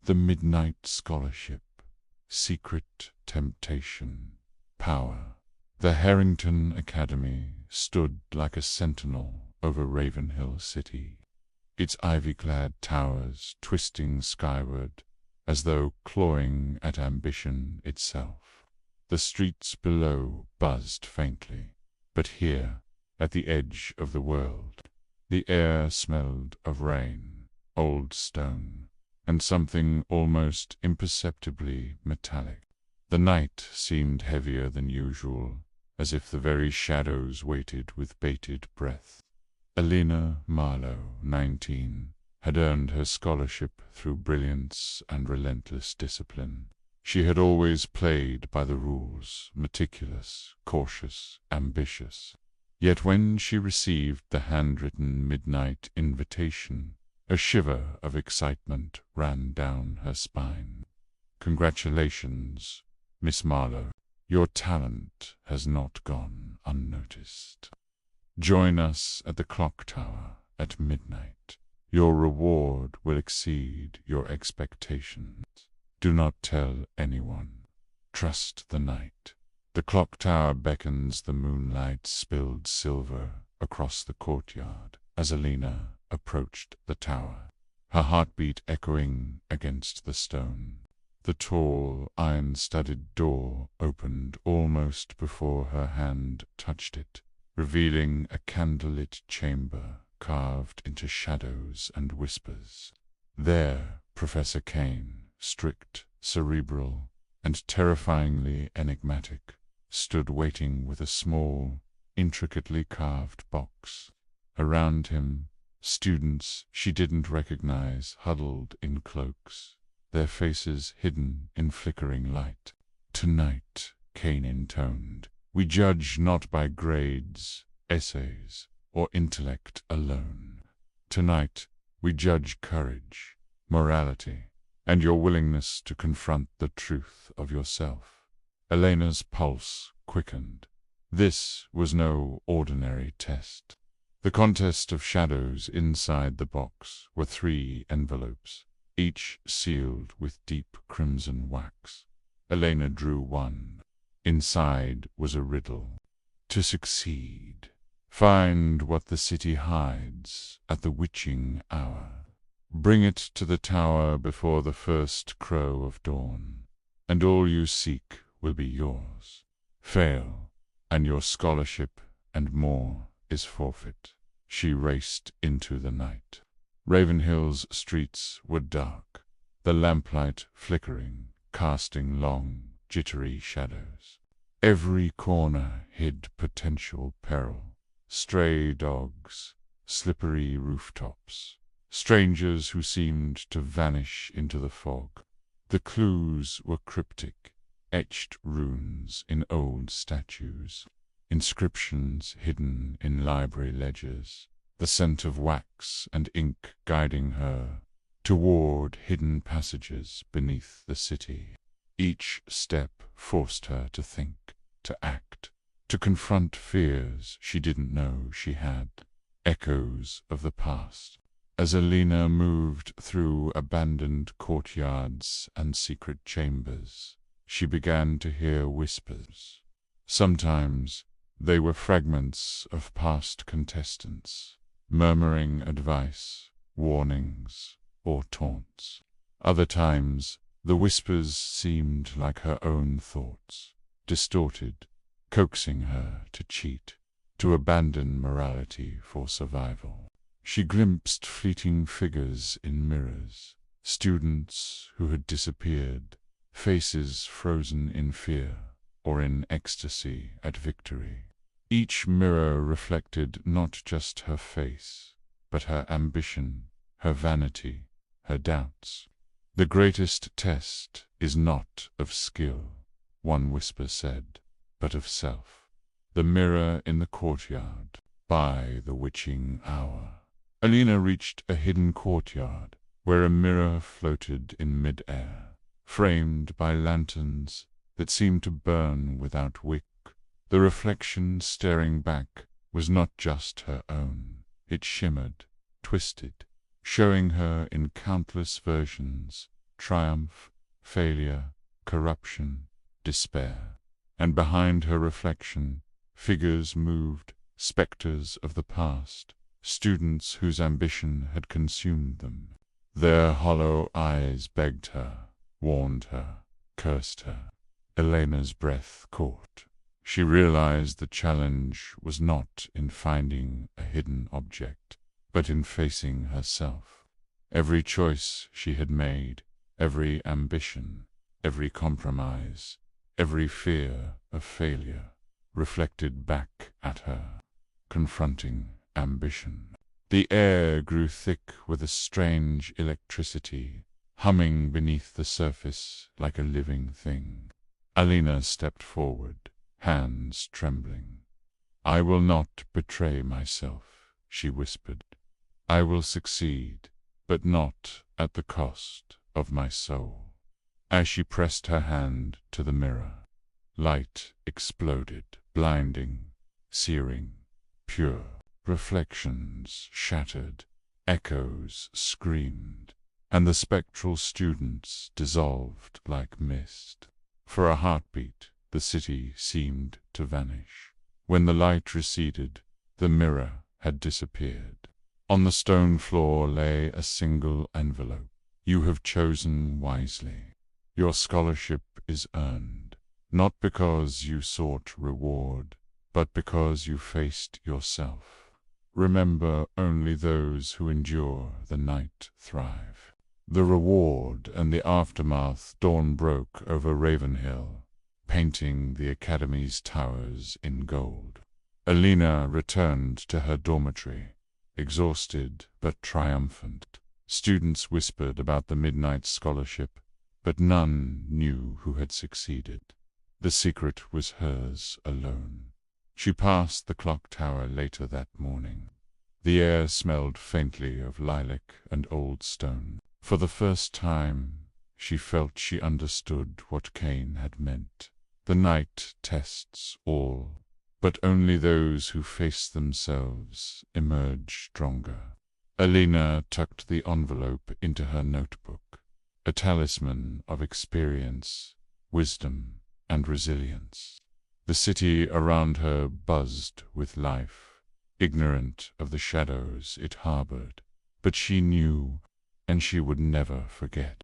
The Midnight Scholarship, Secret Temptation, Power. The Harrington Academy stood like a sentinel over Ravenhill City, its ivy-clad towers twisting skyward as though clawing at ambition itself. The streets below buzzed faintly, but here, at the edge of the world, the air smelled of rain, old stone, and something almost imperceptibly metallic. The night seemed heavier than usual, as if the very shadows waited with bated breath. Alina Marlowe, 19, had earned her scholarship through brilliance and relentless discipline. She had always played by the rules, meticulous, cautious, ambitious. Yet when she received the handwritten midnight invitation, a shiver of excitement ran down her spine. "Congratulations, Miss Marlowe. Your talent has not gone unnoticed. Join us at the clock tower at midnight. Your reward will exceed your expectations. Do not tell anyone. Trust the night." The clock tower beckons the moonlight spilled silver across the courtyard as Alina approached the tower, her heartbeat echoing against the stone. The tall, iron-studded door opened almost before her hand touched it, revealing a candlelit chamber carved into shadows and whispers. There, Professor Kane, strict, cerebral, and terrifyingly enigmatic, stood waiting with a small, intricately carved box. Around him, students she didn't recognize huddled in cloaks, their faces hidden in flickering light. "Tonight," Kane intoned, "we judge not by grades, essays, or intellect alone. Tonight, we judge courage, morality, and your willingness to confront the truth of yourself." Elena's pulse quickened. This was no ordinary test. The contest of shadows inside the box were 3 envelopes, each sealed with deep crimson wax. Elena drew one. Inside was a riddle. To succeed, find what the city hides at the witching hour. Bring it to the tower before the first crow of dawn, and all you seek will be yours. Fail, and your scholarship and more is forfeit. She raced into the night. Ravenhill's streets were dark, the lamplight flickering, casting long, jittery shadows. Every corner hid potential peril. Stray dogs, slippery rooftops, strangers who seemed to vanish into the fog. The clues were cryptic, etched runes in old statues, inscriptions hidden in library ledgers, the scent of wax and ink guiding her toward hidden passages beneath the city. Each step forced her to think, to act, to confront fears she didn't know she had, echoes of the past. As Alina moved through abandoned courtyards and secret chambers, she began to hear whispers. Sometimes they were fragments of past contestants, murmuring advice, warnings, or taunts. Other times, the whispers seemed like her own thoughts, distorted, coaxing her to cheat, to abandon morality for survival. She glimpsed fleeting figures in mirrors, students who had disappeared, faces frozen in fear or in ecstasy at victory. Each mirror reflected not just her face, but her ambition, her vanity, her doubts. "The greatest test is not of skill," one whisper said, "but of self." The mirror in the courtyard, by the witching hour. Alina reached a hidden courtyard, where a mirror floated in mid-air, framed by lanterns that seemed to burn without wick. The reflection staring back was not just her own. It shimmered, twisted, showing her in countless versions, triumph, failure, corruption, despair. And behind her reflection, figures moved, specters of the past, students whose ambition had consumed them. Their hollow eyes begged her, warned her, cursed her. Elena's breath caught. She realized the challenge was not in finding a hidden object, but in facing herself. Every choice she had made, every ambition, every compromise, every fear of failure, reflected back at her, confronting ambition. The air grew thick with a strange electricity, humming beneath the surface like a living thing. Alina stepped forward, hands trembling. "I will not betray myself," she whispered. "I will succeed, but not at the cost of my soul." As she pressed her hand to the mirror, light exploded, blinding, searing, pure. Reflections shattered, echoes screamed, and the spectral students dissolved like mist. For a heartbeat, the city seemed to vanish. When the light receded, the mirror had disappeared. On the stone floor lay a single envelope. "You have chosen wisely. Your scholarship is earned, not because you sought reward, but because you faced yourself. Remember, only those who endure the night thrive." The reward and the aftermath. Dawn broke over Ravenhill, painting the Academy's towers in gold. Alina returned to her dormitory, exhausted but triumphant. Students whispered about the Midnight Scholarship, but none knew who had succeeded. The secret was hers alone. She passed the clock tower later that morning. The air smelled faintly of lilac and old stone. For the first time, she felt she understood what Cain had meant. The night tests all, but only those who face themselves emerge stronger. Alina tucked the envelope into her notebook, a talisman of experience, wisdom, and resilience. The city around her buzzed with life, ignorant of the shadows it harbored, but she knew, and she would never forget.